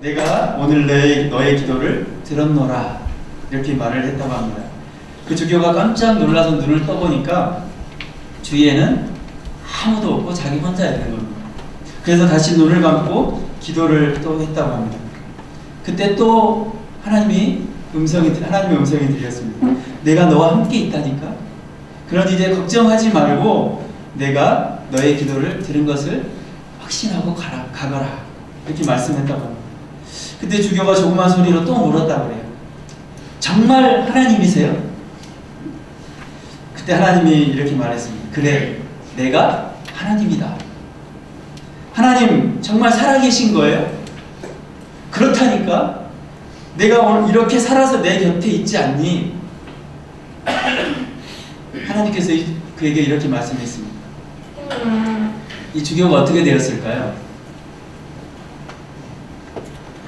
내가 오늘 너의 기도를 들었노라 이렇게 말을 했다고 합니다. 그 주교가 깜짝 놀라서 눈을 떠보니까 주위에는 아무도 없고 자기 혼자 있는 겁니다. 그래서 다시 눈을 감고 기도를 또 했다고 합니다. 그때 또 하나님의 음성이 들렸습니다. 내가 너와 함께 있다니까. 그러니 이제 걱정하지 말고 내가 너의 기도를 들은 것을 확신하고 가거라 이렇게 말씀했다고 합니다. 그때 주교가 조그만 소리로 또 물었다고 그래요. 정말 하나님이세요? 그때 하나님이 이렇게 말했습니다. 그래, 내가 하나님이다. 하나님 정말 살아계신 거예요? 그렇다니까. 내가 오늘 이렇게 살아서 내 곁에 있지 않니? 하나님께서 그에게 이렇게 말씀했습니다. 이 주교가 어떻게 되었을까요?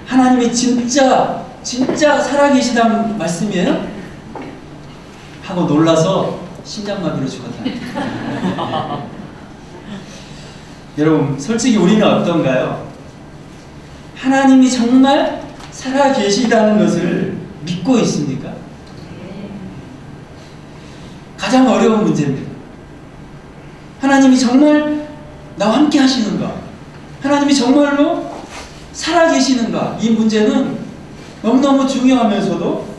하나님이 진짜 살아계시다는 말씀이에요? 하고 놀라서 심장마비로 죽었다. 여러분, 솔직히 우리는 어떤가요? 하나님이 정말 살아계시다는 것을 믿고 있습니까? 가장 어려운 문제입니다. 하나님이 정말 나와 함께 하시는가? 하나님이 정말로 살아계시는가? 이 문제는 너무너무 중요하면서도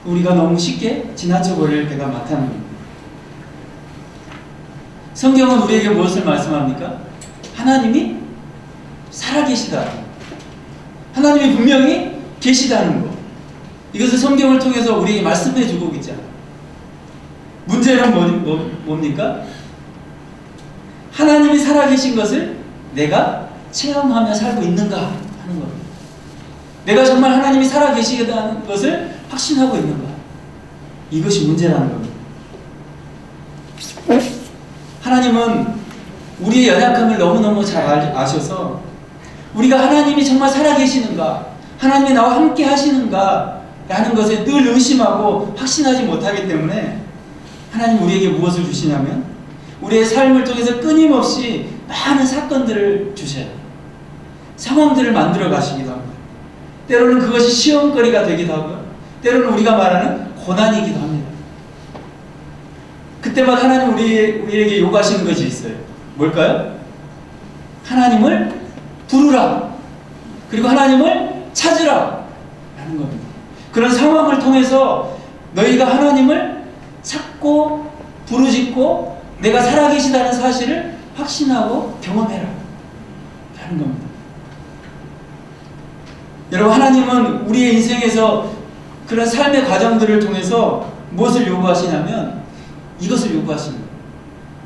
우리가 너무 쉽게 지나쳐버릴 때가 많다는 겁니다. 성경은 우리에게 무엇을 말씀합니까? 하나님이 살아계시다. 하나님이 분명히 계시다는 것. 이것을 성경을 통해서 우리에게 말씀해 주고 있잖아요. 문제는 뭡니까? 하나님이 살아계신 것을 내가 체험하며 살고 있는가 하는 겁니다. 내가 정말 하나님이 살아계시다는 것을 확신하고 있는가? 이것이 문제라는 겁니다. 하나님은 우리의 연약함을 너무너무 잘 아셔서 우리가 하나님이 정말 살아계시는가, 하나님이 나와 함께 하시는가 라는 것에 늘 의심하고 확신하지 못하기 때문에 하나님 우리에게 무엇을 주시냐면 우리의 삶을 통해서 끊임없이 많은 사건들을 주셔요. 상황들을 만들어 가시기도 합니다. 때로는 그것이 시험거리가 되기도 하고요. 때로는 우리가 말하는 고난이기도 합니다. 그때마다 하나님 우리에게 요구하시는 것이 있어요. 뭘까요? 하나님을 부르라. 그리고 하나님을 찾으라. 라는 겁니다. 그런 상황을 통해서 너희가 하나님을 찾고 부르짖고 내가 살아계시다는 사실을 확신하고 경험해라. 라는 겁니다. 여러분, 하나님은 우리의 인생에서 그런 삶의 과정들을 통해서 무엇을 요구하시냐면 이것을 요구하십니다.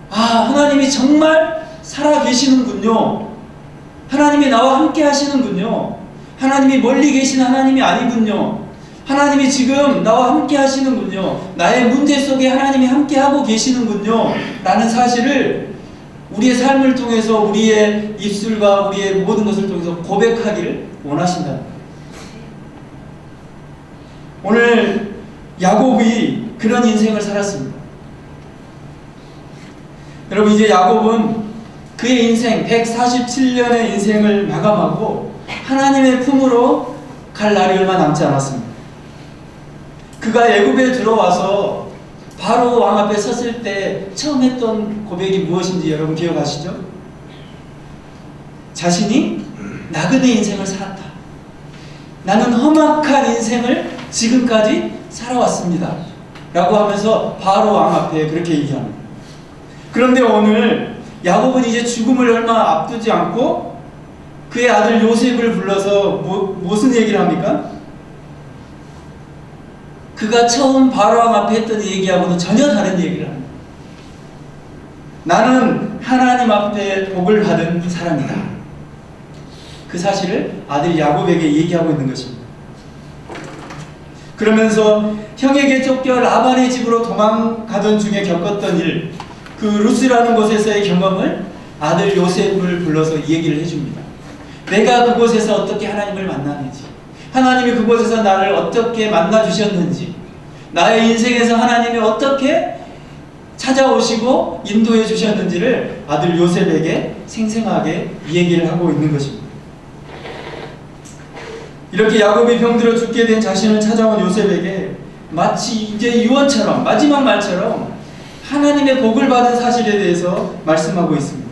아, 하나님이 정말 살아계시는군요. 하나님이 나와 함께 하시는군요. 하나님이 멀리 계신 하나님이 아니군요. 하나님이 지금 나와 함께 하시는군요. 나의 문제 속에 하나님이 함께 하고 계시는군요. 라는 사실을 우리의 삶을 통해서 우리의 입술과 우리의 모든 것을 통해서 고백하기를 원하신다. 오늘 야곱이 그런 인생을 살았습니다. 여러분, 이제 야곱은 그의 인생 147년의 인생을 마감하고 하나님의 품으로 갈 날이 얼마 남지 않았습니다. 그가 애굽에 들어와서 바로 왕 앞에 섰을 때 처음 했던 고백이 무엇인지 여러분 기억하시죠? 자신이 나그네 인생을 살았다. 나는 험악한 인생을 지금까지 살아왔습니다. 라고 하면서 바로 왕 앞에 그렇게 얘기합니다. 그런데 오늘 야곱은 이제 죽음을 얼마 앞두지 않고 그의 아들 요셉을 불러서 무슨 얘기를 합니까? 그가 처음 바로왕 앞에 했던 얘기하고는 전혀 다른 얘기를 합니다. 나는 하나님 앞에 복을 받은 사람이다. 그 사실을 아들 야곱에게 얘기하고 있는 것입니다. 그러면서 형에게 쫓겨 라반의 집으로 도망가던 중에 겪었던 일, 그 루스라는 곳에서의 경험을 아들 요셉을 불러서 얘기를 해줍니다. 내가 그곳에서 어떻게 하나님을 만났는지, 하나님이 그곳에서 나를 어떻게 만나주셨는지, 나의 인생에서 하나님이 어떻게 찾아오시고 인도해 주셨는지를 아들 요셉에게 생생하게 얘기를 하고 있는 것입니다. 이렇게 야곱이 병들어 죽게 된 자신을 찾아온 요셉에게 마치 이제 유언처럼 마지막 말처럼 하나님의 복을 받은 사실에 대해서 말씀하고 있습니다.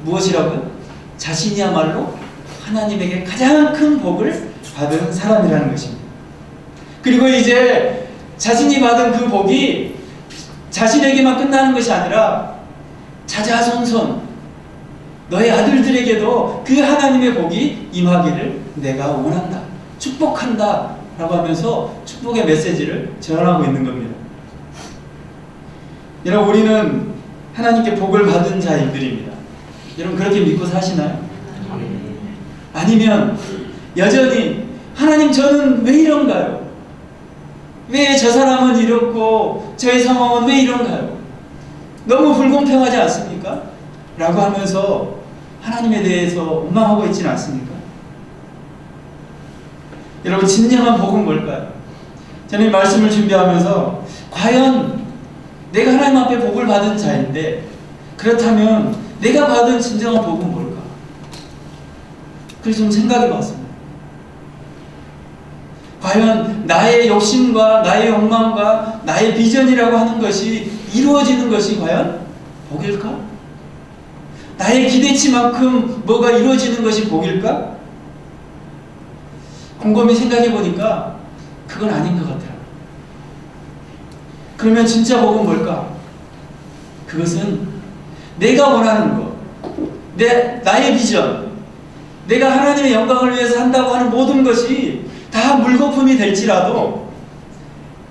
무엇이라고요? 자신이야말로 하나님에게 가장 큰 복을 받은 사람이라는 것입니다. 그리고 이제 자신이 받은 그 복이 자신에게만 끝나는 것이 아니라 자자손손 너의 아들들에게도 그 하나님의 복이 임하기를 내가 원한다, 축복한다 라고 하면서 축복의 메시지를 전하고 있는 겁니다. 여러분, 우리는 하나님께 복을 받은 자들입니다. 여러분, 그렇게 믿고 사시나요? 아니면 여전히 하나님, 저는 왜 이런가요? 왜 저 사람은 이렇고 저의 상황은 왜 이런가요? 너무 불공평하지 않습니까? 라고 하면서 하나님에 대해서 원망하고 있지는 않습니까? 여러분, 진정한 복은 뭘까요? 저는 이 말씀을 준비하면서 과연 내가 하나님 앞에 복을 받은 자인데 그렇다면 내가 받은 진정한 복은 뭘까? 그래서 좀 생각해 봤습니다. 과연 나의 욕심과 나의 욕망과 나의 비전이라고 하는 것이 이루어지는 것이 과연 복일까? 나의 기대치만큼 뭐가 이루어지는 것이 복일까? 곰곰이 생각해 보니까 그건 아닌 것 같아요. 그러면 진짜 복은 뭘까? 그것은 내가 원하는 것, 나의 비전, 내가 하나님의 영광을 위해서 한다고 하는 모든 것이 다 물거품이 될지라도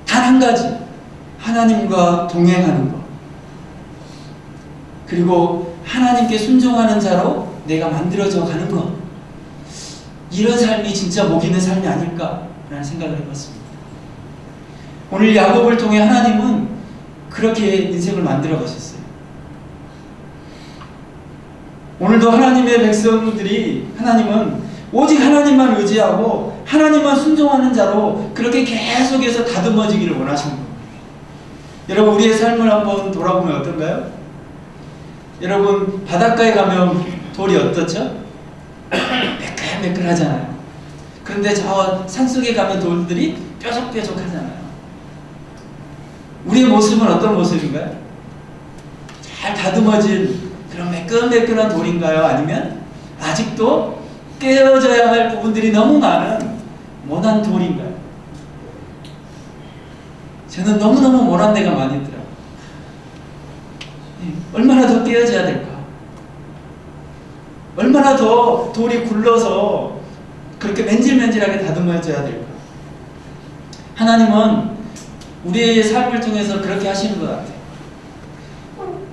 단 한 가지, 하나님과 동행하는 것, 그리고 하나님께 순종하는 자로 내가 만들어져 가는 것, 이런 삶이 진짜 복 있는 삶이 아닐까라는 생각을 해봤습니다. 오늘 야곱을 통해 하나님은 그렇게 인생을 만들어 가셨어요. 오늘도 하나님의 백성들이, 하나님은 오직 하나님만 의지하고 하나님만 순종하는 자로 그렇게 계속해서 다듬어지기를 원하시는 겁니다. 여러분, 우리의 삶을 한번 돌아보면 어떤가요? 여러분, 바닷가에 가면 돌이 어떻죠? 매끌매끌하잖아요. 그런데 저 산속에 가면 돌들이 뾰족뾰족하잖아요. 우리의 모습은 어떤 모습인가요? 잘 다듬어진 그런 매끈매끈한 돌인가요? 아니면 아직도 깨어져야 할 부분들이 너무 많은 모난 돌인가요? 저는 너무너무 모난 데가 많이 있더라고요. 얼마나 더 깨어져야 될까? 얼마나 더 돌이 굴러서 그렇게 맨질맨질하게 다듬어져야 될까? 하나님은 우리의 삶을 통해서 그렇게 하시는 것 같아요.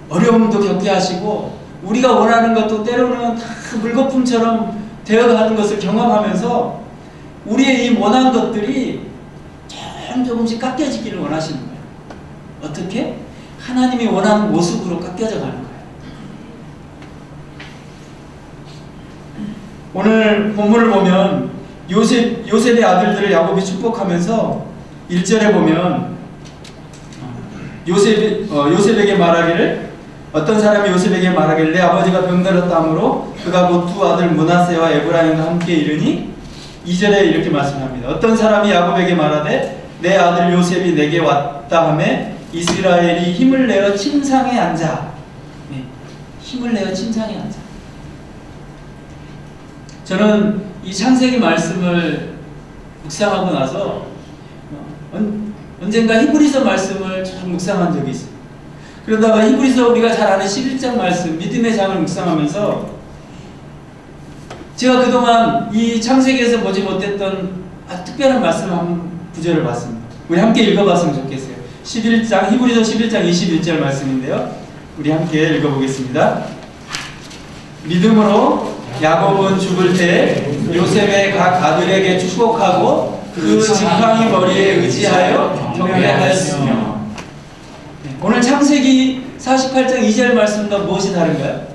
어려움도 겪게 하시고 우리가 원하는 것도 때로는 다 물거품처럼 되어가는 것을 경험하면서 우리의 이 원한 것들이 조금씩 깎여지기를 원하시는 거예요. 어떻게? 하나님이 원하는 모습으로 깎여져 가는 거예요. 오늘 본문을 보면 요셉의 아들들을 야곱이 축복하면서 1절에 보면 요셉에게 말하기를, 어떤 사람이 요셉에게 말하기를 내 아버지가 병들었다 하므로 그가 곧 두 아들 므낫세와 에브라임과 함께 이르니, 2절에 이렇게 말씀합니다. 어떤 사람이 야곱에게 말하되 내 아들 요셉이 내게 왔다 하매 이스라엘이 힘을 내어 침상에 앉아. 네, 힘을 내어 침상에 앉아. 저는 이 창세기 말씀을 묵상하고 나서 언젠가 히브리서 말씀을 쭉 묵상한 적이 있어요. 그러다가 히브리서 우리가 잘 아는 11장 말씀, 믿음의 장을 묵상하면서 제가 그동안 이 창세기에서 보지 못했던 아주 특별한 말씀을 한 구절을 봤습니다. 우리 함께 읽어봤으면 좋겠어요. 11장, 히브리서 11장 21절 말씀인데요. 우리 함께 읽어보겠습니다. 믿음으로 야곱은 죽을 때 요셉의 각 아들에게 축복하고 그 지팡이 머리에 의지하여 경배하였으며. 오늘 창세기 48장 2절 말씀과 무엇이 다른가요?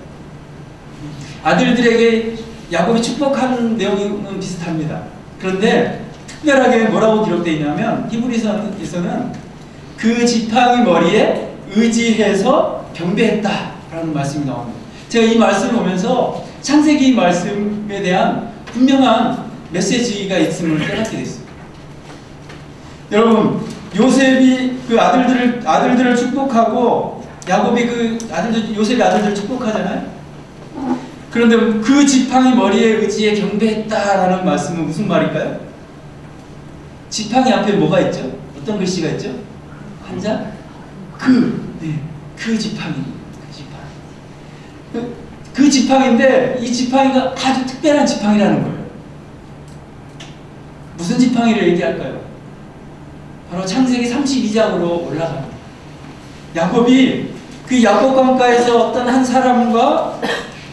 아들들에게 야곱이 축복하는 내용은 비슷합니다. 그런데 특별하게 뭐라고 기록되어 있냐면 히브리서에서는 그 지팡이 머리에 의지해서 경배했다라는 말씀이 나옵니다. 제가 이 말씀을 보면서 창세기 말씀에 대한 분명한 메시지가 있음을 깨닫게 됐어요. 여러분, 요셉이 그 아들들을 축복하고 야곱이 그 요셉의 아들들을 축복하잖아요. 그런데 그 지팡이 머리에 의지해 경배했다라는 말씀은 무슨 말일까요? 지팡이 앞에 뭐가 있죠? 어떤 글씨가 있죠? 한자? 그 지팡이. 그 지팡이인데 이 지팡이가 아주 특별한 지팡이라는 거예요. 무슨 지팡이를 얘기할까요? 바로 창세기 32장으로 올라갑니다. 야곱이 그 야복강가에서 어떤 한 사람과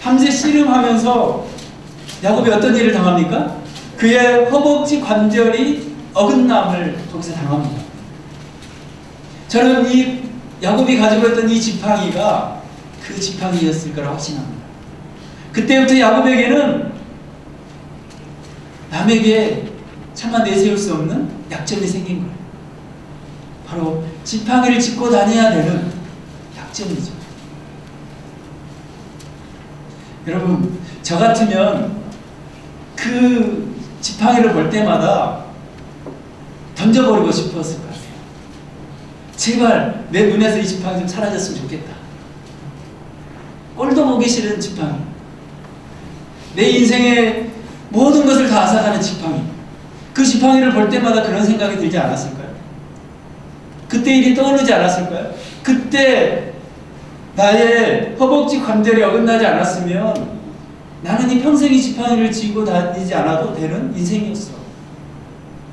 밤새 씨름하면서 야곱이 어떤 일을 당합니까? 그의 허벅지 관절이 어긋남을 거기서 당합니다. 저는 이 야곱이 가지고 있던 이 지팡이가 그 지팡이였을 거라 확신합니다. 그때부터 야곱에게는 남에게 차마 내세울 수 없는 약점이 생긴 거예요. 바로 지팡이를 짚고 다녀야 되는 약점이죠. 여러분, 저 같으면 그 지팡이를 볼 때마다 던져버리고 싶었을 것 같아요. 제발 내 눈에서 이 지팡이 좀 사라졌으면 좋겠다. 꼴도 보기 싫은 지팡이, 내 인생의 모든 것을 다 앗아가는 지팡이, 그 지팡이를 볼 때마다 그런 생각이 들지 않았을까요? 그때 일이 떠오르지 않았을까요? 그때 나의 허벅지 관절이 어긋나지 않았으면 나는 이 평생 이 지팡이를 쥐고 다니지 않아도 되는 인생이었어.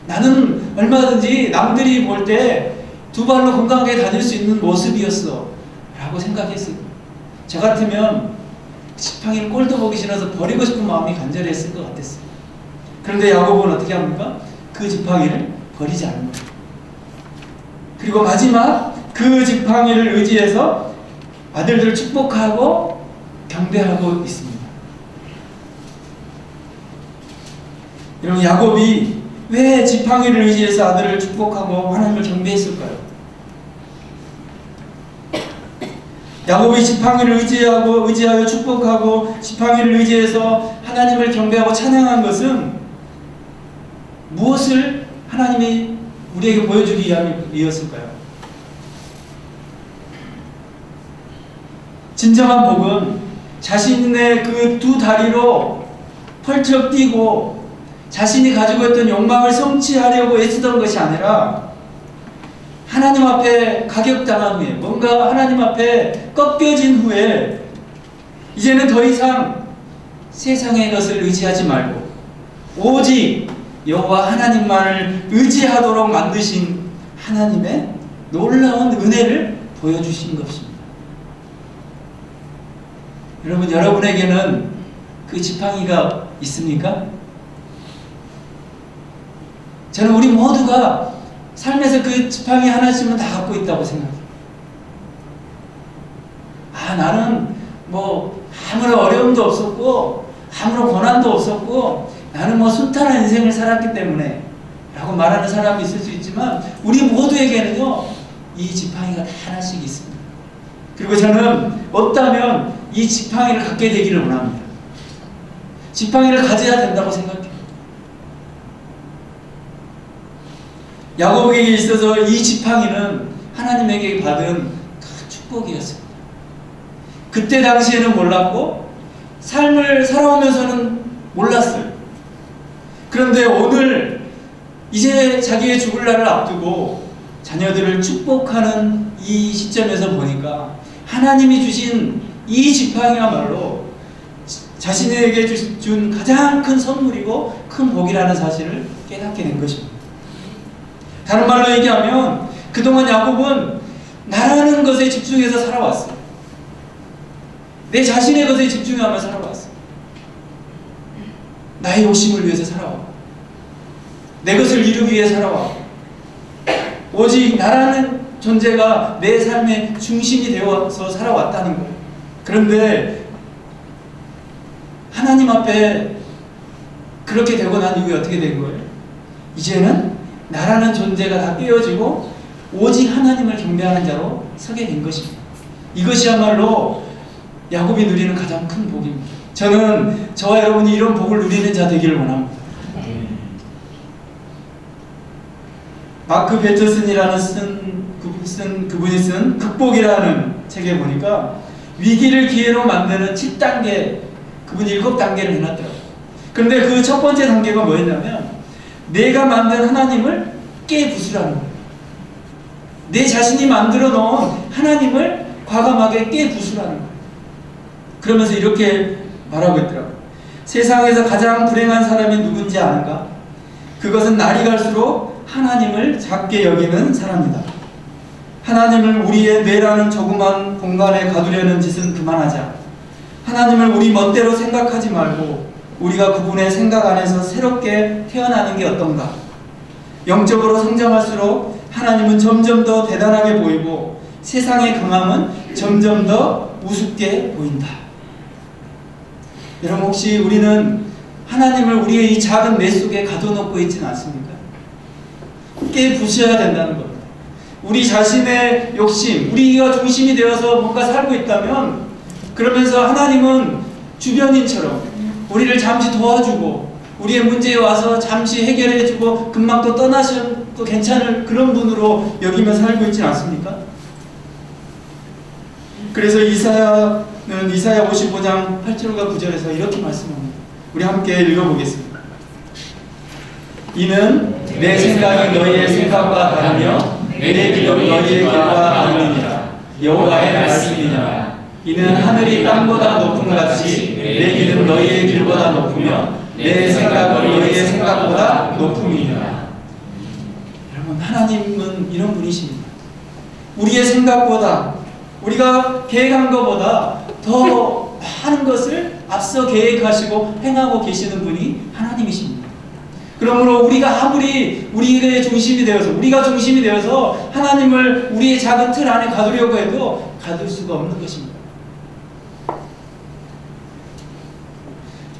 나는 얼마든지 남들이 볼 때 두 발로 건강하게 다닐 수 있는 모습이었어 라고 생각했어요. 저 같으면 지팡이를 꼴도 보기 싫어서 버리고 싶은 마음이 간절했을 것 같았어요. 그런데 야곱은 어떻게 합니까? 그 지팡이를 버리지 않는 거예요. 그리고 마지막 그 지팡이를 의지해서 아들들을 축복하고 경배하고 있습니다. 여러분, 야곱이 왜 지팡이를 의지해서 아들을 축복하고 하나님을 경배했을까요? 야곱이 지팡이를 의지하여 축복하고 지팡이를 의지해서 하나님을 경배하고 찬양한 것은 무엇을 하나님이 우리에게 보여주기 위함이었을까요? 진정한 복은 자신의 그 두 다리로 펄쩍 뛰고 자신이 가지고 있던 욕망을 성취하려고 애쓰던 것이 아니라 하나님 앞에 가격당한 후에, 뭔가 하나님 앞에 꺾여진 후에 이제는 더 이상 세상의 것을 의지하지 말고 오직 여호와 하나님만을 의지하도록 만드신 하나님의 놀라운 은혜를 보여주신 것입니다. 여러분, 여러분에게는 그 지팡이가 있습니까? 저는 우리 모두가 삶에서 그 지팡이 하나씩은 다 갖고 있다고 생각해요. 나는 뭐 아무런 어려움도 없었고 아무런 고난도 없었고 나는 순탄한 인생을 살았기 때문에 라고 말하는 사람이 있을 수 있지만 우리 모두에게는요, 이 지팡이가 다 하나씩 있습니다. 그리고 저는 없다면 이 지팡이를 갖게 되기를 원합니다. 지팡이를 가져야 된다고 생각해요. 야곱에게 있어서 이 지팡이는 하나님에게 받은 큰 축복이었습니다. 그때 당시에는 몰랐고 삶을 살아오면서는 몰랐어요. 그런데 오늘 이제 자기의 죽을 날을 앞두고 자녀들을 축복하는 이 시점에서 보니까 하나님이 주신 이 지팡이야말로 자신에게 준 가장 큰 선물이고 큰 복이라는 사실을 깨닫게 된 것입니다. 다른 말로 얘기하면 그동안 야곱은 나라는 것에 집중해서 살아왔어요. 내 자신의 것에 집중하며 살아왔어요. 나의 욕심을 위해서 살아왔고 내 것을 이루기 위해 살아왔고 오직 나라는 존재가 내 삶의 중심이 되어서 살아왔다는 거예요. 그런데 하나님 앞에 그렇게 되고 난 이후에 어떻게 된 거예요? 이제는 나라는 존재가 다 깨어지고 오직 하나님을 경배하는 자로 서게 된 것입니다. 이것이야말로 야곱이 누리는 가장 큰 복입니다. 저는 저와 여러분이 이런 복을 누리는 자 되기를 원합니다. 마크 베터슨이라는 그분이 쓴 극복이라는 책에 보니까 위기를 기회로 만드는 7단계, 그분이 7단계를 해놨더라고요. 그런데 그 첫 번째 단계가 뭐였냐면 내가 만든 하나님을 깨부수라는 거예요. 내 자신이 만들어 놓은 하나님을 과감하게 깨부수라는 거예요. 그러면서 이렇게 말하고 있더라고요. 세상에서 가장 불행한 사람이 누군지 아는가? 그것은 날이 갈수록 하나님을 작게 여기는 사람이다. 하나님을 우리의 뇌라는 조그만 공간에 가두려는 짓은 그만하자. 하나님을 우리 멋대로 생각하지 말고 우리가 그분의 생각 안에서 새롭게 태어나는 게 어떤가? 영적으로 성장할수록 하나님은 점점 더 대단하게 보이고 세상의 강함은 점점 더 우습게 보인다. 여러분, 혹시 우리는 하나님을 우리의 이 작은 뇌 속에 가둬놓고 있지는 않습니까? 깨부셔야 된다는 겁니다. 우리 자신의 욕심, 우리가 중심이 되어서 뭔가 살고 있다면 그러면서 하나님은 주변인처럼 우리를 잠시 도와주고 우리의 문제에 와서 잠시 해결해주고 금방 또 떠나셔도 괜찮을 그런 분으로 여기며 살고 있지 않습니까? 그래서 이사야는 이사야 55장 8절과 9절에서 이렇게 말씀합니다. 우리 함께 읽어보겠습니다. 이는 내 생각이 너희의 생각과 다르며 내 길은 너희의 길과 다르니라. 여호와의 말씀이니라. 이는 하늘이 땅보다 높음 같이 내 길은 너희의 길보다 높으며 내 생각은 너희의 생각보다 높음이니라. 여러분, 하나님은 이런 분이십니다. 우리의 생각보다, 우리가 계획한 것보다 더 많은 것을 앞서 계획하시고 행하고 계시는 분이 하나님이십니다. 그러므로 우리가 아무리 우리의 중심이 되어서, 우리가 중심이 되어서 하나님을 우리의 작은 틀 안에 가두려고 해도 가둘 수가 없는 것입니다.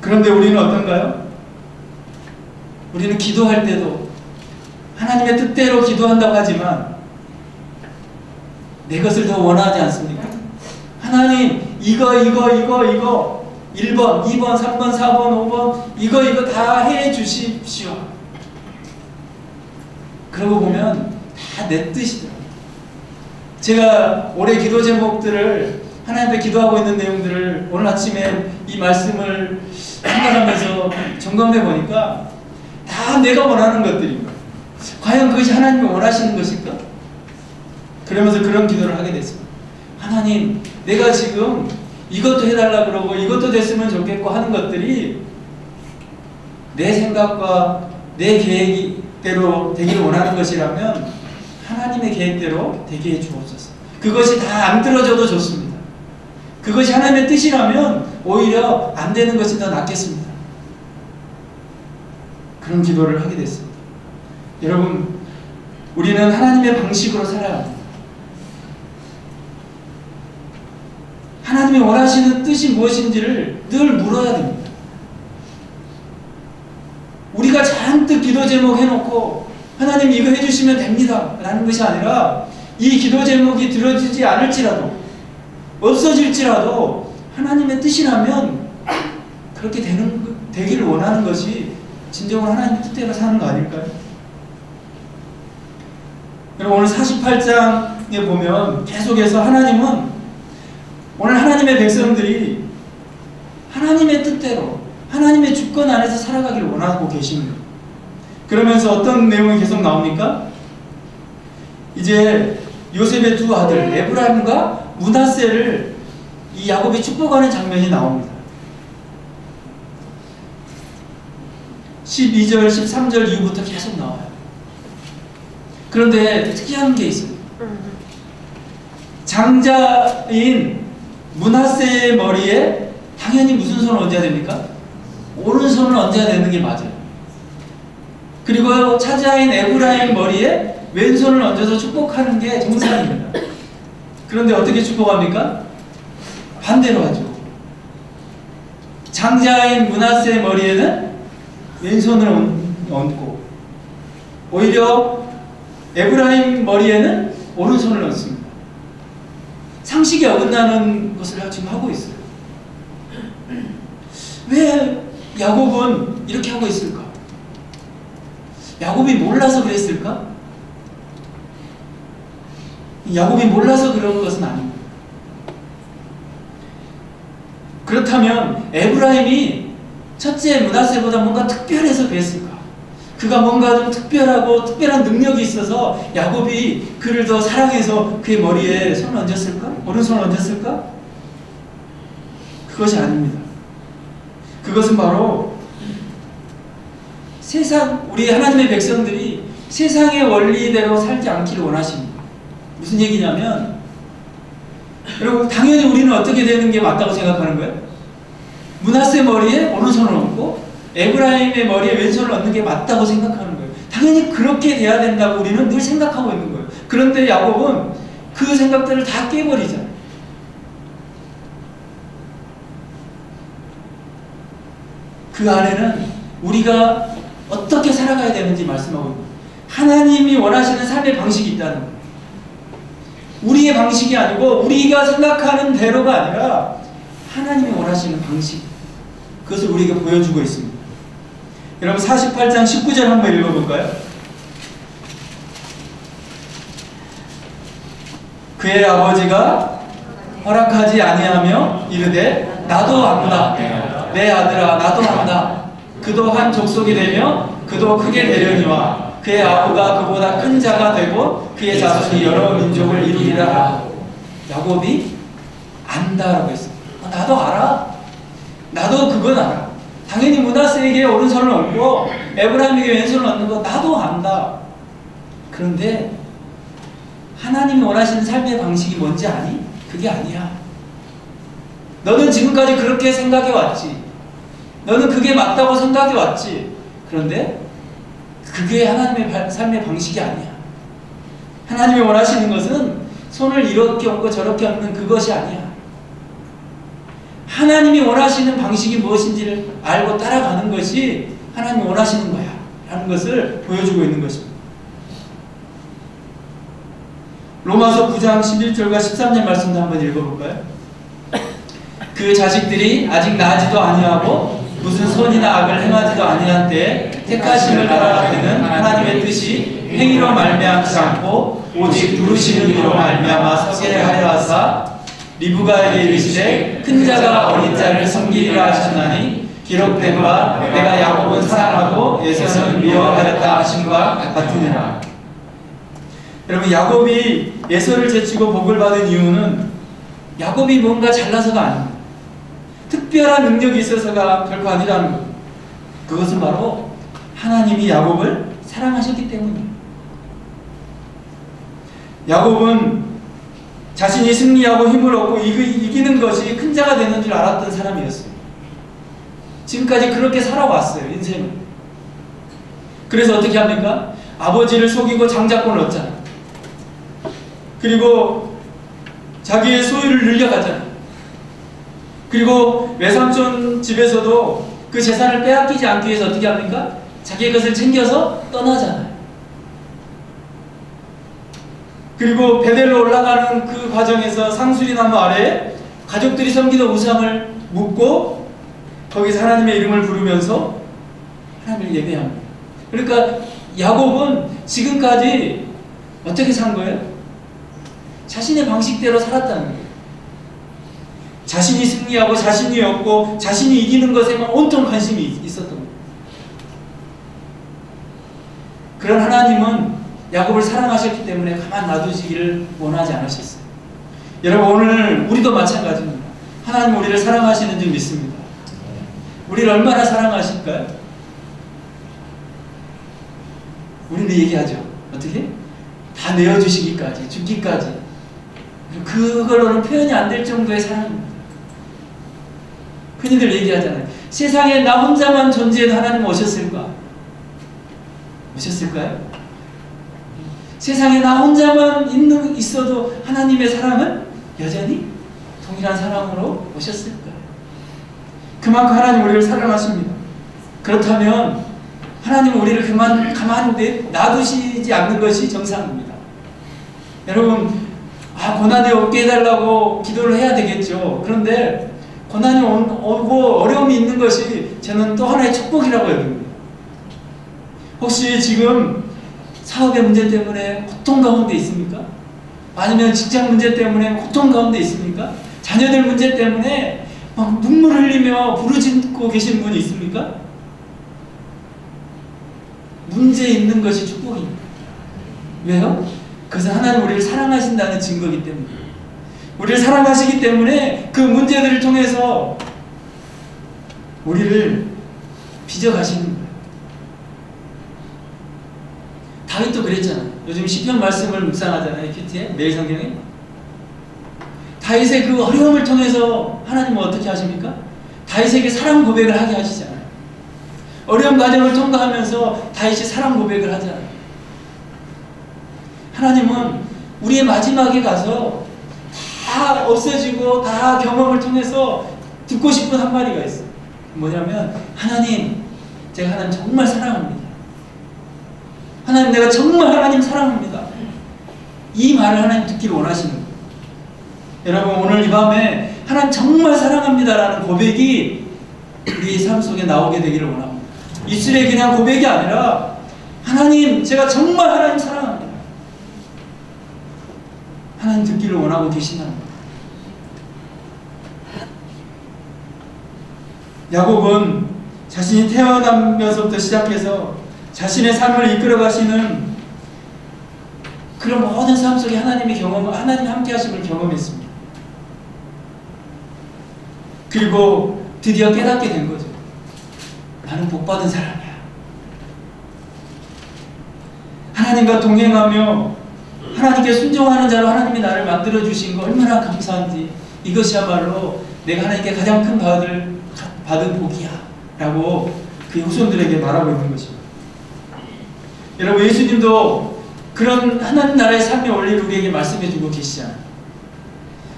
그런데 우리는 어떤가요? 우리는 기도할 때도 하나님의 뜻대로 기도한다고 하지만 내 것을 더 원하지 않습니까? 하나님, 이거 1번, 2번, 3번, 4번, 5번 이거 다 해 주십시오. 그러고 보면 다 내 뜻이더라고요. 제가 올해 기도 제목들을 하나님 앞에 기도하고 있는 내용들을 오늘 아침에 이 말씀을 생각하면서 점검해 보니까 다 내가 원하는 것들입니다. 과연 그것이 하나님이 원하시는 것일까? 그러면서 그런 기도를 하게 됐습니다. 하나님, 내가 지금 이것도 해달라 그러고 이것도 됐으면 좋겠고 하는 것들이 내 생각과 내 계획대로 되기를 원하는 것이라면 하나님의 계획대로 되게 해 주옵소서. 그것이 다 안 들어져도 좋습니다. 그것이 하나님의 뜻이라면 오히려 안 되는 것이 더 낫겠습니다. 그런 기도를 하게 됐습니다. 여러분, 우리는 하나님의 방식으로 살아야 합니다. 하나님이 원하시는 뜻이 무엇인지를 늘 물어야 됩니다. 우리가 잔뜩 기도 제목 해놓고 하나님 이거 해주시면 됩니다 라는 것이 아니라 이 기도 제목이 들어지지 않을지라도 없어질지라도 하나님의 뜻이라면 그렇게 되기를 원하는 것이 진정으로 하나님의 뜻대로 사는 거 아닐까요? 여러분, 오늘 48장에 보면 계속해서 하나님은 오늘 하나님의 백성들이 하나님의 뜻대로 하나님의 주권 안에서 살아가기를 원하고 계십니다. 그러면서 어떤 내용이 계속 나옵니까? 이제 요셉의 두 아들 에브라임과 므낫세를 이 야곱이 축복하는 장면이 나옵니다. 12절, 13절 이후부터 계속 나와요. 그런데 특이한 게 있어요. 장자인 므낫세의 머리에 당연히 무슨 손을 얹어야 됩니까? 오른손을 얹어야 되는 게 맞아요. 그리고 차자인 에브라임 머리에 왼손을 얹어서 축복하는 게 정상입니다. 그런데 어떻게 축복합니까? 반대로 하죠. 장자인 므낫세의 머리에는 왼손을 얹고 오히려 에브라임 머리에는 오른손을 얹습니다. 상식이 어긋나는 것을 지금 하고 있어요. 왜 야곱은 이렇게 하고 있을까? 야곱이 몰라서 그랬을까? 야곱이 몰라서 그런 것은 아닙니다. 그렇다면 에브라임이 첫째 므낫세보다 뭔가 특별해서 그랬을까? 그가 뭔가 좀 특별하고 특별한 능력이 있어서 야곱이 그를 더 사랑해서 그의 머리에 손을 얹었을까? 오른손을 얹었을까? 그것이 아닙니다. 그것은 바로 우리 하나님의 백성들이 세상의 원리대로 살지 않기를 원하십니다. 무슨 얘기냐면, 여러분, 당연히 우리는 어떻게 되는 게 맞다고 생각하는 거예요? 므낫세 머리에 오른손을 얹고 에브라임의 머리에 왼손을 얹는 게 맞다고 생각하는 거예요. 당연히 그렇게 돼야 된다고 우리는 늘 생각하고 있는 거예요. 그런데 야곱은 그 생각들을 다 깨버리잖아요. 그 안에는 우리가 어떻게 살아가야 되는지 말씀하고 있는 거예요. 하나님이 원하시는 삶의 방식이 있다는 거예요. 우리의 방식이 아니고 우리가 생각하는 대로가 아니라 하나님이 원하시는 방식, 그것을 우리에게 보여주고 있습니다. 여러분 48장 19절 한번 읽어볼까요? 그의 아버지가 허락하지 아니하며 이르되 나도 안다. 내 아들아 나도 안다. 그도 한 족속이 되며 그도 크게 되려니와 그의 아우가 그보다 큰 자가 되고 그의 자손이 여러 민족을 이루리라. 야곱이 안다라고 했습니다. 나도 알아. 나도 그건 알아. 당연히 므낫세에게 오른손을 얹고 에브라임에게 왼손을 얹는 거 나도 안다. 그런데 하나님이 원하시는 삶의 방식이 뭔지 아니? 그게 아니야. 너는 지금까지 그렇게 생각해 왔지. 너는 그게 맞다고 생각해 왔지. 그런데 그게 하나님의 삶의 방식이 아니야. 하나님이 원하시는 것은 손을 이렇게 얹고 저렇게 얹는 그것이 아니야. 하나님이 원하시는 방식이 무엇인지를 알고 따라가는 것이 하나님이 원하시는 거야 라는 것을 보여주고 있는 것입니다. 로마서 9장 11절과 13절 말씀도 한번 읽어볼까요? 그 자식들이 아직 나지도 아니하고 무슨 선이나 악을 행하지도 아니한 때에 택하심을 따라가는 하나님의 뜻이 행위로 말미암지 않고 오직 누르시는 이로 말미암아 서게 하려 하사 리브가에게 이르시되 큰 자가 어린 자를 섬기리라 하셨나니 기록된 바 내가 야곱은 사랑하고 에서는 미워하였다 하심과 같으니라. 여러분, 야곱이 에서를 제치고 복을 받은 이유는 야곱이 뭔가 잘나서가 아닙니다. 특별한 능력이 있어서가 결코 아니라는 겁니다. 그것은 바로 하나님이 야곱을 사랑하셨기 때문이에요. 야곱은 자신이 승리하고 힘을 얻고 이기는 것이 큰 자가 되는 줄 알았던 사람이었어요. 지금까지 그렇게 살아왔어요, 인생은. 그래서 어떻게 합니까? 아버지를 속이고 장자권을 얻잖아요. 그리고 자기의 소유를 늘려가잖아요. 그리고 외삼촌 집에서도 그 재산을 빼앗기지 않기 위해서 어떻게 합니까? 자기의 것을 챙겨서 떠나잖아요. 그리고 베델로 올라가는 그 과정에서 상수리나무 아래에 가족들이 섬기던 우상을 묻고 거기서 하나님의 이름을 부르면서 하나님을 예배합니다. 그러니까 야곱은 지금까지 어떻게 산 거예요? 자신의 방식대로 살았다는 거예요. 자신이 승리하고 자신이 얻고 자신이 이기는 것에만 온통 관심이 있었던 거예요. 그런 하나님은 야곱을 사랑하셨기 때문에 가만 놔두시기를 원하지 않으셨어요. 여러분, 오늘 우리도 마찬가지입니다. 하나님 우리를 사랑하시는 줄 믿습니다. 우리를 얼마나 사랑하실까요? 우리는 얘기하죠. 어떻게? 다 내어주시기까지, 죽기까지. 그걸로는 표현이 안 될 정도의 사랑입니다. 흔히들 얘기하잖아요. 세상에 나 혼자만 존재해도 하나님 오셨을까? 오셨을까요? 세상에 나 혼자만 있어도 하나님의 사랑은 여전히 동일한 사랑으로 오셨을 거예요. 그만큼 하나님 우리를 사랑하십니다. 그렇다면 하나님은 우리를 가만히 놔두시지 않는 것이 정상입니다. 여러분, 고난이 없게 해달라고 기도를 해야 되겠죠. 그런데 고난이 오고 어려움이 있는 것이 저는 또 하나의 축복이라고 여깁니다. 혹시 지금 사업의 문제 때문에 고통 가운데 있습니까? 아니면 직장 문제 때문에 고통 가운데 있습니까? 자녀들 문제 때문에 막 눈물 흘리며 부르짖고 계신 분이 있습니까? 문제 있는 것이 축복입니다. 왜요? 그것은 하나님 우리를 사랑하신다는 증거이기 때문에, 우리를 사랑하시기 때문에 그 문제들을 통해서 우리를 빚어가시는 거예요. 다윗도 그랬잖아요. 요즘 시편 말씀을 묵상하잖아요. 큐티에 매일 성경에. 다윗의 그 어려움을 통해서 하나님은 어떻게 하십니까? 다윗에게 사랑 고백을 하게 하시잖아요. 어려운 과정을 통과하면서 다윗이 사랑 고백을 하잖아요. 하나님은 우리의 마지막에 가서 다 없어지고 다 경험을 통해서 듣고 싶은 한마디가 있어요. 뭐냐면, 하나님, 제가 하나님 정말 사랑합니다. 하나님, 내가 정말 하나님 사랑합니다. 이 말을 하나님 듣기를 원하시는 거예요. 여러분, 오늘 이 밤에 하나님 정말 사랑합니다라는 고백이 우리 삶 속에 나오게 되기를 원합니다. 입술에 그냥 고백이 아니라, 하나님, 제가 정말 하나님 사랑합니다. 하나님 듣기를 원하고 계신다는 거예요. 야곱은 자신이 태어나면서부터 시작해서 자신의 삶을 이끌어 가시는 그런 모든 삶 속에 하나님이 함께 하심을 경험했습니다. 그리고 드디어 깨닫게 된 거죠. 나는 복받은 사람이야. 하나님과 동행하며 하나님께 순종하는 자로 하나님이 나를 만들어 주신 거 얼마나 감사한지, 이것이야말로 내가 하나님께 가장 큰 받은 복이야 라고 그 후손들에게 말하고 있는 것입니다. 여러분, 예수님도 그런 하나님 나라의 삶의 원리를 우리에게 말씀해 주고 계시잖아요.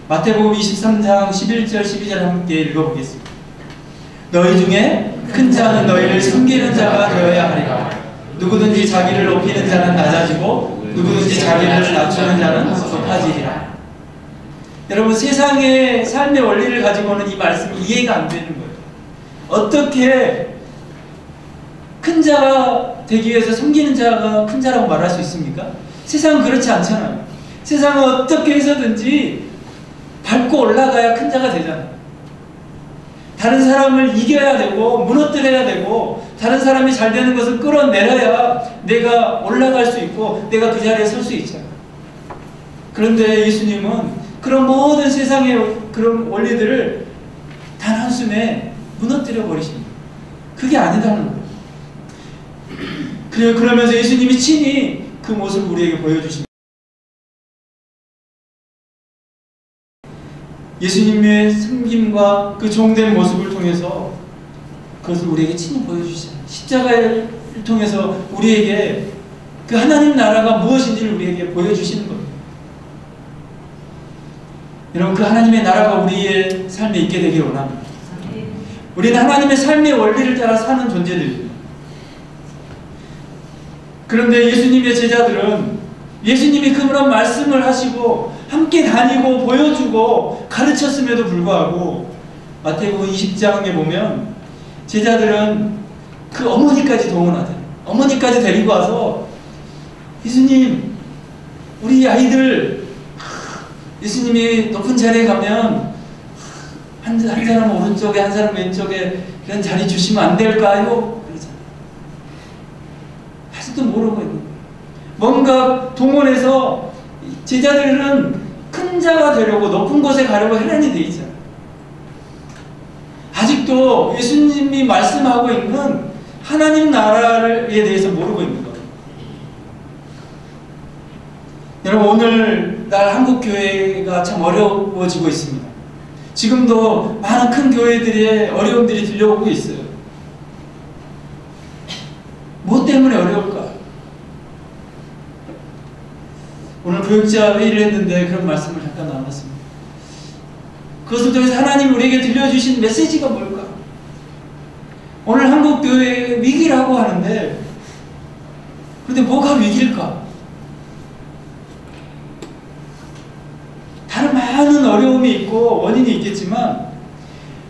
마태복음 23장 11절 12절 함께 읽어보겠습니다. 너희 중에 큰 자는 너희를 섬기는 자가 되어야 하리라. 누구든지 자기를 높이는 자는 낮아지고 누구든지 자기를 낮추는 자는 높아지리라. 여러분, 세상의 삶의 원리를 가지고는 이 말씀이 이해가 안 되는 거예요. 어떻게 큰 자가 되기 위해서 섬기는 자가 큰 자라고 말할 수 있습니까? 세상은 그렇지 않잖아요. 세상은 어떻게 해서든지 밟고 올라가야 큰 자가 되잖아요. 다른 사람을 이겨야 되고 무너뜨려야 되고 다른 사람이 잘 되는 것을 끌어내려야 내가 올라갈 수 있고 내가 그 자리에 설 수 있잖아요. 그런데 예수님은 그런 모든 세상의 그런 원리들을 단 한숨에 무너뜨려 버리십니다. 그게 아니다는 거예요. 그러면서 예수님이 친히 그 모습을 우리에게 보여주십니다. 예수님의 섬김과 그 종된 모습을 통해서 그것을 우리에게 친히 보여주시잖아요. 십자가를 통해서 우리에게 그 하나님 나라가 무엇인지를 우리에게 보여주시는 겁니다. 여러분, 그 하나님의 나라가 우리의 삶에 있게 되기를 원합니다. 우리는 하나님의 삶의 원리를 따라 사는 존재들입니다. 그런데 예수님의 제자들은 예수님이 그런 말씀을 하시고 함께 다니고 보여주고 가르쳤음에도 불구하고 마태복음 20장에 보면 제자들은 그 어머니까지 동원하잖아요. 어머니까지 데리고 와서 예수님, 우리 아이들 예수님이 높은 자리에 가면 한 사람 오른쪽에 한 사람 왼쪽에 이런 자리 주시면 안 될까요? 그러잖아요. 아직도 모르고 있는 거예요. 뭔가 동원해서 제자들은 큰 자가 되려고 높은 곳에 가려고 혈안이 돼 있잖아요. 아직도 예수님이 말씀하고 있는 하나님 나라에 대해서 모르고 있는 거예요. 여러분, 오늘날 한국교회가 참 어려워지고 있습니다. 지금도 많은 큰 교회들의 어려움들이 들려오고 있어요. 뭐 때문에 어려울까? 오늘 교육자 회의를 했는데 그런 말씀을 잠깐 나눴습니다. 그것을 통해서 하나님 우리에게 들려주신 메시지가 뭘까? 오늘 한국교회의 위기라고 하는데 그런데 뭐가 위기일까? 다른 많은 어려움이 있고 원인이 있겠지만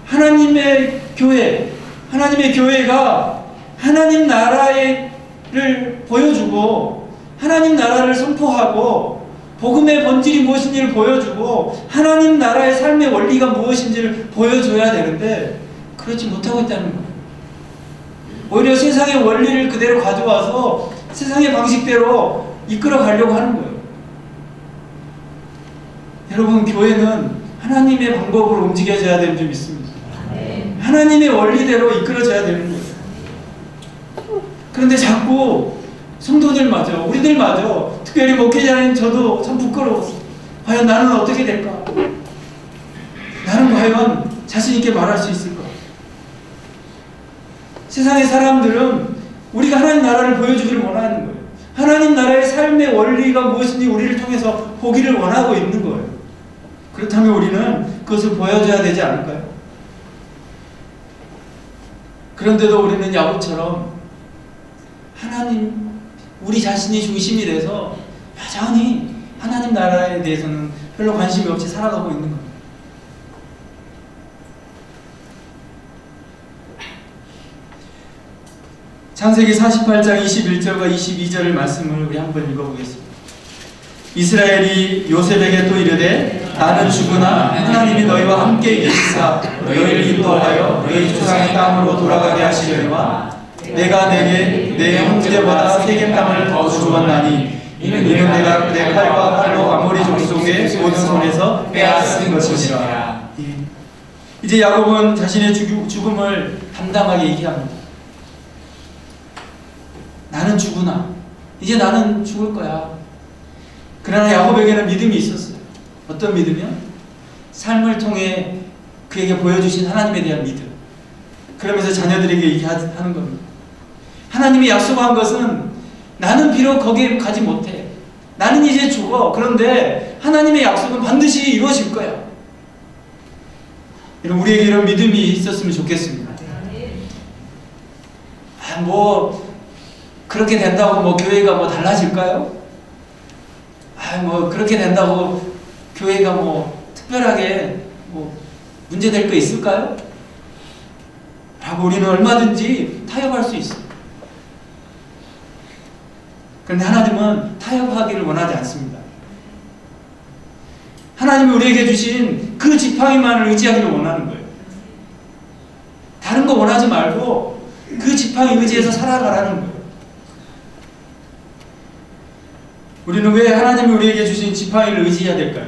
하나님의 교회가 하나님 나라를 보여주고 하나님 나라를 선포하고 복음의 본질이 무엇인지를 보여주고 하나님 나라의 삶의 원리가 무엇인지를 보여줘야 되는데 그렇지 못하고 있다는 거예요. 오히려 세상의 원리를 그대로 가져와서 세상의 방식대로 이끌어 가려고 하는 거예요. 여러분, 교회는 하나님의 방법으로 움직여져야 되는 줄 믿습니다. 하나님의 원리대로 이끌어져야 되는 거예요. 그런데 자꾸 성도들마저, 우리들마저, 특별히 목회자인 저도 참 부끄러웠어요. 과연 나는 어떻게 될까? 나는 과연 자신 있게 말할 수 있을까? 세상의 사람들은 우리가 하나님 나라를 보여주기를 원하는 거예요. 하나님 나라의 삶의 원리가 무엇인지 우리를 통해서 보기를 원하고 있는 거예요. 그렇다면 우리는 그것을 보여줘야 되지 않을까요? 그런데도 우리는 야곱처럼 하나님, 우리 자신이 중심이 돼서 여전히 하나님 나라에 대해서는 별로 관심이 없이 살아가고 있는 겁니다. 창세기 48장 21절과 22절의 말씀을 우리 한번 읽어보겠습니다. 이스라엘이 요셉에게 또 이르되 나는 죽으나 하나님이 너희와 함께 계시사 너희를 인도하여 너희 조상의 땅으로 돌아가게 하시려니와 내가 내게 내 형제보다 세겜 땅을 더 주었나니 이는 내가 내 칼과 칼로 아모리 족속의 모든 손에서 빼앗은 것이니라. 이제 야곱은 자신의 죽음을 담담하게 얘기합니다. 나는 죽으나 이제 나는 죽을 거야. 그러나 야곱에게는 믿음이 있었어요. 어떤 믿음이요? 삶을 통해 그에게 보여주신 하나님에 대한 믿음. 그러면서 자녀들에게 얘기하는 겁니다. 하나님이 약속한 것은 나는 비록 거기에 가지 못해. 나는 이제 죽어. 그런데 하나님의 약속은 반드시 이루어질 거야. 우리에게 이런 믿음이 있었으면 좋겠습니다. 그렇게 된다고 교회가 달라질까요? 그렇게 된다고 교회가 특별하게 문제될 거 있을까요? 라고 우리는 얼마든지 타협할 수 있어요. 그런데 하나님은 타협하기를 원하지 않습니다. 하나님이 우리에게 주신 그 지팡이만을 의지하기를 원하는 거예요. 다른 거 원하지 말고 그 지팡이 의지해서 살아가라는 거예요. 우리는 왜 하나님이 우리에게 주신 지팡이를 의지해야 될까요?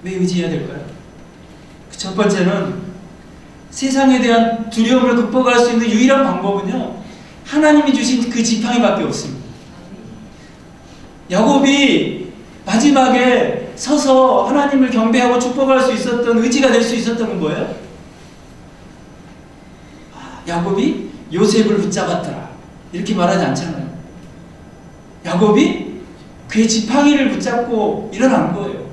왜 의지해야 될까요? 첫 번째는 세상에 대한 두려움을 극복할 수 있는 유일한 방법은요, 하나님이 주신 그 지팡이밖에 없습니다. 야곱이 마지막에 서서 하나님을 경배하고 축복할 수 있었던, 의지가 될 수 있었던 건 뭐예요? 야곱이 요셉을 붙잡았더라 이렇게 말하지 않잖아요. 야곱이 그의 지팡이를 붙잡고 일어난 거예요.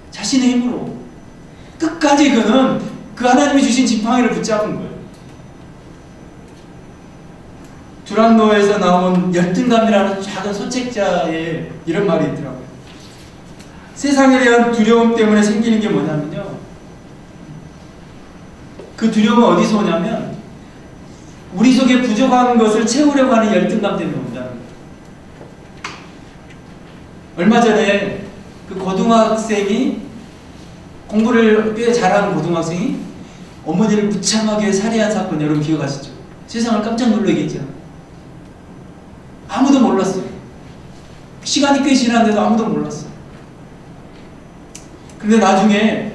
자신의 힘으로 끝까지 그는 그 하나님이 주신 지팡이를 붙잡은 거예요. 두란노에서 나온 열등감이라는 작은 소책자에 이런 말이 있더라고요. 세상에 대한 두려움 때문에 생기는 게 뭐냐면요, 그 두려움은 어디서 오냐면 우리 속에 부족한 것을 채우려고 하는 열등감 때문에 온다는 거예요. 얼마 전에 그 고등학생이, 공부를 꽤 잘하는 고등학생이 어머니를 무참하게 살해한 사건 여러분 기억하시죠? 세상을 깜짝 놀라게 했죠. 아무도 몰랐어요. 시간이 꽤 지났는데도 아무도 몰랐어요. 근데 나중에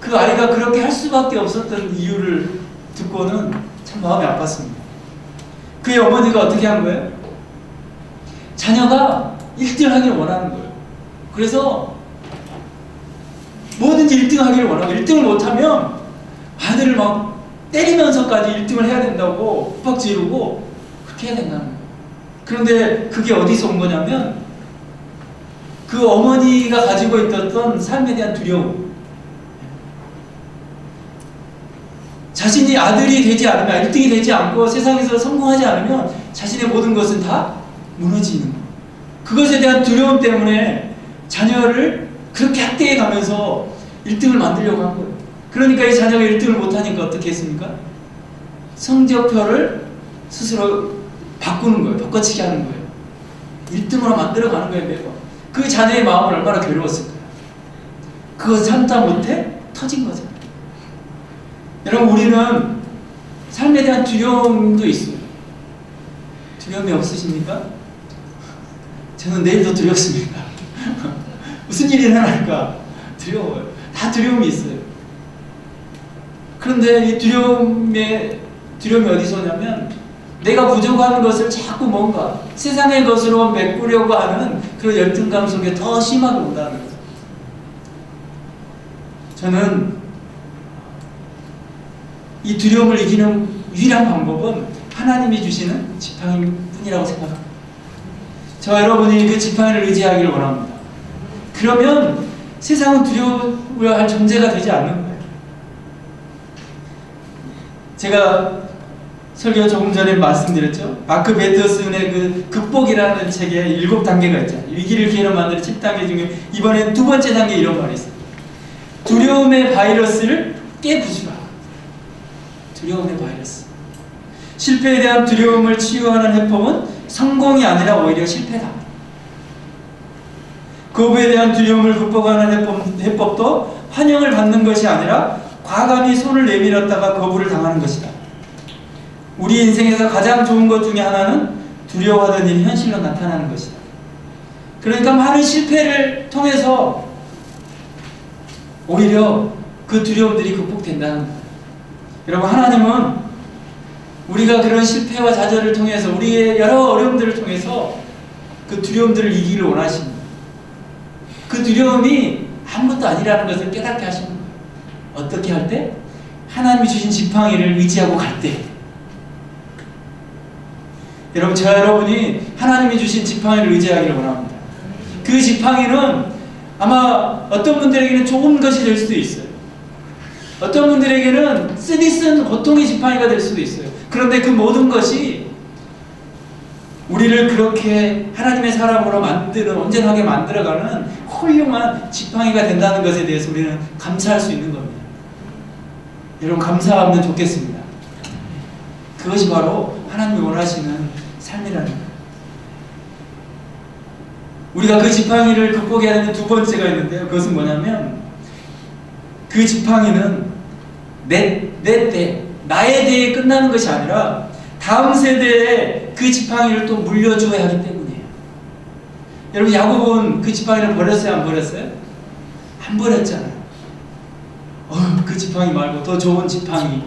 그 아이가 그렇게 할 수밖에 없었던 이유를 듣고는 참 마음이 아팠습니다. 그의 어머니가 어떻게 한 거예요? 자녀가 1등 하기를 원하는 거예요. 그래서 뭐든지 1등 하기를 원하고, 1등을 못하면 아들을 막 때리면서까지 1등을 해야 된다고 윽박 지르고 그렇게 해야 된다는 거예요. 그런데 그게 어디서 온 거냐면 그 어머니가 가지고 있었던 삶에 대한 두려움, 자신이 아들이 되지 않으면, 1등이 되지 않고 세상에서 성공하지 않으면 자신의 모든 것은 다 무너지는 거예요. 그것에 대한 두려움 때문에 자녀를 그렇게 학대해 가면서 1등을 만들려고 한 거예요. 그러니까 이 자녀가 1등을 못하니까 어떻게 했습니까? 성적표를 스스로 바꾸는 거예요. 바꿔치기 하는 거예요. 1등으로 만들어가는 거예요, 매번. 그 자녀의 마음은 얼마나 괴로웠을까요? 그거 참다 못해 터진 거죠. 여러분, 우리는 삶에 대한 두려움도 있어요. 두려움이 없으십니까? 저는 내일도 두렵습니다. 무슨 일이 일어날까? 두려워요. 다 두려움이 있어요. 그런데 이 두려움이 어디서 오냐면 내가 부족한 것을 자꾸 뭔가 세상의 것으로 메꾸려고 하는 그런 열등감 속에 더 심하게 온다는 거죠. 저는 이 두려움을 이기는 유일한 방법은 하나님이 주시는 지팡이 뿐이라고 생각합니다. 저와 여러분이 그 지팡이를 의지하기를 원합니다. 그러면 세상은 두려워할 존재가 되지 않는 거예요. 제가 설교 조금 전에 말씀드렸죠. 마크 베터슨의 그 극복이라는 책에 7단계가 있잖아요. 위기를 기회로 만드는 7단계 중에 이번엔 2번째 단계에 이런 말이 있어요. 두려움의 바이러스를 깨부수라. 두려움의 바이러스. 실패에 대한 두려움을 치유하는 해법은 성공이 아니라 오히려 실패다. 거부에 대한 두려움을 극복하는 해법도 환영을 받는 것이 아니라 과감히 손을 내밀었다가 거부를 당하는 것이다. 우리 인생에서 가장 좋은 것 중에 하나는 두려워하던 일이 현실로 나타나는 것이다. 그러니까 많은 실패를 통해서 오히려 그 두려움들이 극복된다는 거예요. 여러분, 하나님은 우리가 그런 실패와 좌절을 통해서 우리의 여러 어려움들을 통해서 그 두려움들을 이기기를 원하십니다. 그 두려움이 아무것도 아니라는 것을 깨닫게 하시는 거예요. 어떻게 할 때? 하나님이 주신 지팡이를 의지하고 갈 때. 여러분, 저와 여러분이 하나님이 주신 지팡이를 의지하기를 원합니다. 그 지팡이는 아마 어떤 분들에게는 좋은 것이 될 수도 있어요. 어떤 분들에게는 쓰디쓴 고통의 지팡이가 될 수도 있어요. 그런데 그 모든 것이 우리를 그렇게 하나님의 사람으로 만드는, 온전하게 만들어가는 훌륭한 지팡이가 된다는 것에 대해서 우리는 감사할 수 있는 겁니다. 여러분, 감사하면 좋겠습니다. 그것이 바로 하나님이 원하시는 삶이라는 거예요. 우리가 그 지팡이를 극복해야 되는 2번째가 있는데요. 그것은 뭐냐면 그 지팡이는 내 때, 나의 대에 끝나는 것이 아니라 다음 세대에 그 지팡이를 또 물려줘야 하기 때문이에요. 여러분, 야곱은 그 지팡이를 버렸어요? 안 버렸어요? 안 버렸잖아요. 그 지팡이 말고 더 좋은 지팡이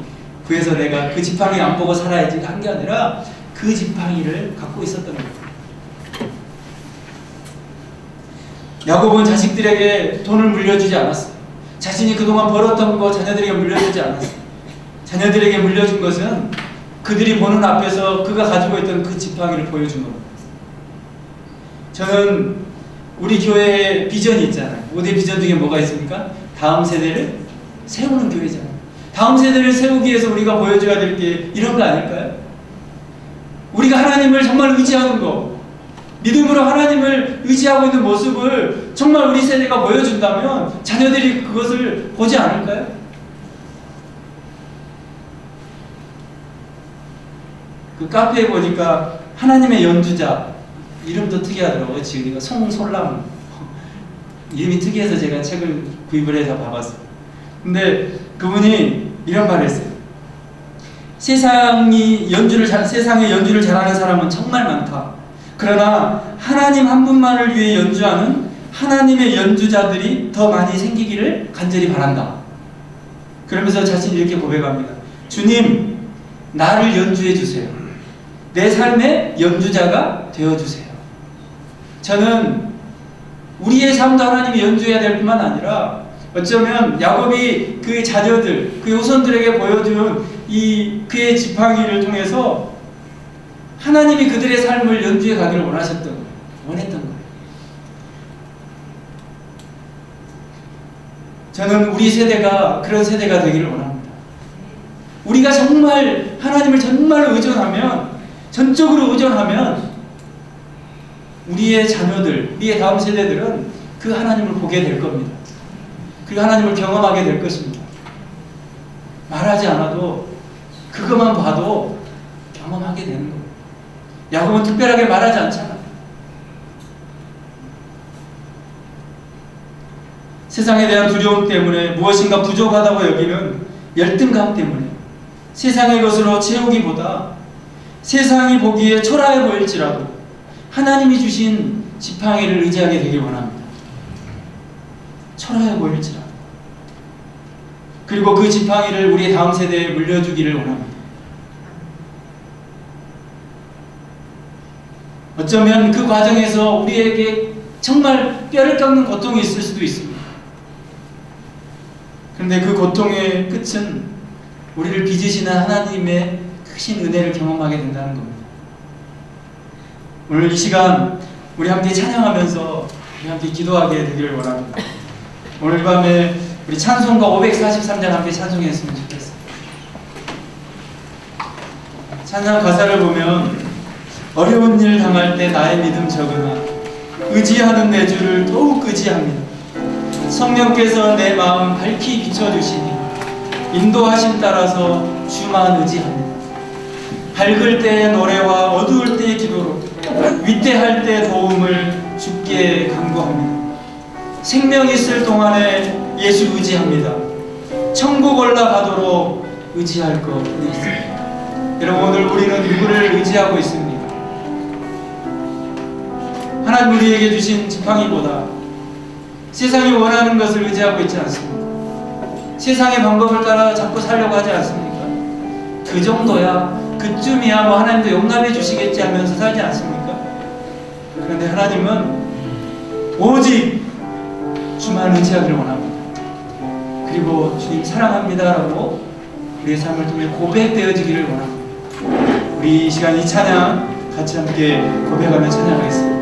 구해서 내가 그 지팡이 안 보고 살아야지 한 게 아니라 그 지팡이를 갖고 있었던 거예요. 야곱은 자식들에게 돈을 물려주지 않았어요. 자신이 그동안 벌었던 거 자녀들에게 물려주지 않았어요. 자녀들에게 물려준 것은 그들이 보는 앞에서 그가 가지고 있던 그 지팡이를 보여준 겁니다. 저는 우리 교회에 비전이 있잖아요. 5대 비전 중에 뭐가 있습니까? 다음 세대를 세우는 교회잖아요. 다음 세대를 세우기 위해서 우리가 보여줘야 될 게 이런 거 아닐까요? 우리가 하나님을 정말 의지하는 거, 믿음으로 하나님을 의지하고 있는 모습을 정말 우리 세대가 보여준다면 자녀들이 그것을 보지 않을까요? 그 카페에 보니까 하나님의 연주자, 이름도 특이하더라고요. 지은이가 송솔람. 이름이 특이해서 제가 책을 구입을 해서 봐봤어요. 근데 그분이 이런 말을 했어요. 세상에 연주를 잘하는 사람은 정말 많다. 그러나 하나님 한 분만을 위해 연주하는 하나님의 연주자들이 더 많이 생기기를 간절히 바란다. 그러면서 자신이 이렇게 고백합니다. 주님, 나를 연주해 주세요. 내 삶의 연주자가 되어주세요. 저는 우리의 삶도 하나님이 연주해야 될 뿐만 아니라 어쩌면 야곱이 그의 자녀들, 그의 후손들에게 보여준 그의 지팡이를 통해서 하나님이 그들의 삶을 연주해 가기를 원했던 거예요. 저는 우리 세대가 그런 세대가 되기를 원합니다. 우리가 정말 하나님을 정말 의존하면, 전적으로 의존하면 우리의 자녀들, 우리의 다음 세대들은 그 하나님을 보게 될 겁니다. 그 하나님을 경험하게 될 것입니다. 말하지 않아도 그것만 봐도 경험하게 되는 거예요. 야곱은 특별하게 말하지 않잖아요. 세상에 대한 두려움 때문에, 무엇인가 부족하다고 여기는 열등감 때문에 세상의 것으로 채우기보다 세상이 보기에 초라해 보일지라도 하나님이 주신 지팡이를 의지하게 되길 원합니다. 초라해 보일지라도. 그리고 그 지팡이를 우리 다음 세대에 물려주기를 원합니다. 어쩌면 그 과정에서 우리에게 정말 뼈를 깎는 고통이 있을 수도 있습니다. 그런데 그 고통의 끝은 우리를 빚으시는 하나님의 크신 은혜를 경험하게 된다는 겁니다. 오늘 이 시간 우리 함께 찬양하면서 우리 함께 기도하게 되기를 원합니다. 오늘 밤에 우리 찬송가 543장 함께 찬송했으면 좋겠습니다. 찬양 가사를 보면 어려운 일 당할 때 나의 믿음 적으나 의지하는 내 주를 더욱 의지합니다. 성령께서 내 마음 밝히 비춰주시니 인도하심 따라서 주만 의지합니다. 밝을 때의 노래와 어두울 때의 기도로 위태할 때 도움을 주께 간구합니다. 생명 있을 동안에 예수 의지합니다. 천국 올라가도록 의지할 것 있습니다. 여러분, 오늘 우리는 누구를 의지하고 있습니까? 하나님 우리에게 주신 지팡이보다 세상이 원하는 것을 의지하고 있지 않습니까? 세상의 방법을 따라 자꾸 살려고 하지 않습니까? 그 정도야, 그쯤이야 뭐 하나님도 용납해 주시겠지 하면서 살지 않습니까? 그런데 하나님은 오직 주만 의지하기를 원합니다. 그리고 주님 사랑합니다 라고 우리의 삶을 통해 고백되어지기를 원합니다. 우리 이 시간 이 찬양 같이 함께 고백하며 찬양하겠습니다.